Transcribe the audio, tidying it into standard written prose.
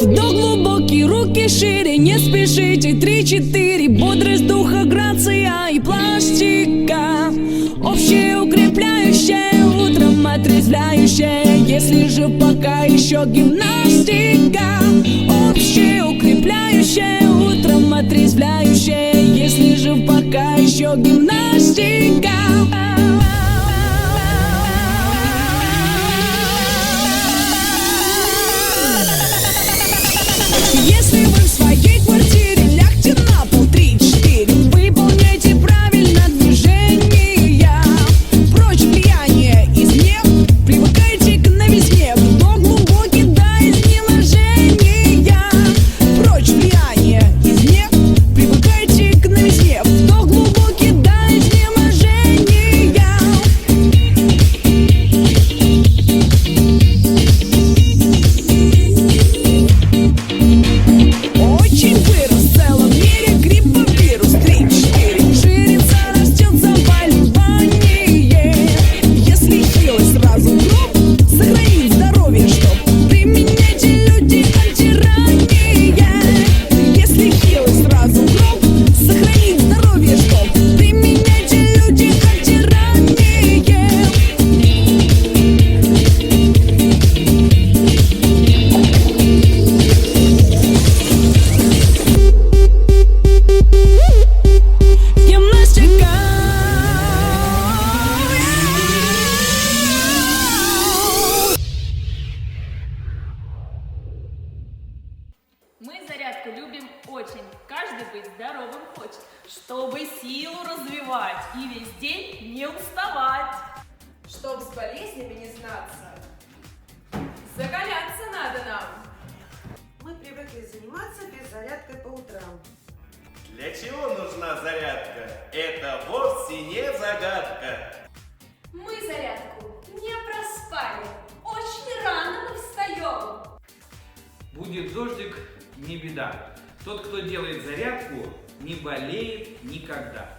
Вдох глубокий, руки шире, не спешите. 3-4, бодрость духа, грация и пластика. Общее укрепляющее, утром отрезвляющее. Если же пока еще гимнастика. Общее укрепляющее, утром отрезвляющее. Если же пока еще гимнастика. Если вы в своей квартире, лягте на пол. 3-4, выполняйте правильно движения. Прочь влияние извне, привыкайте к новизне. Вдох глубокий до изнеможения. Прочь влияние извне, привыкайте к новизне. Вдох глубокий до изнеможения. Очень вырос в целом мире грипповирус. 3-4, ширится, растет заболевание. Если хилость сразу гроб, сохранить здоровье, чтоб применяйте люди антиранее. Если хилость сразу гроб, сохранить здоровье, чтоб применяйте люди антиранее. Гимнастика. Мы зарядку любим очень. Каждый быть здоровым хочет, чтобы силу развивать и весь день не уставать. Чтоб с болезнями не знаться, закаляться надо нам. Мы привыкли заниматься зарядкой по утрам. Для чего нужна зарядка? Это вовсе не загадка. Мы зарядку не проспали. Очень рано мы встаем. Будет дождик, не беда. Тот, кто делает зарядку, не болеет никогда.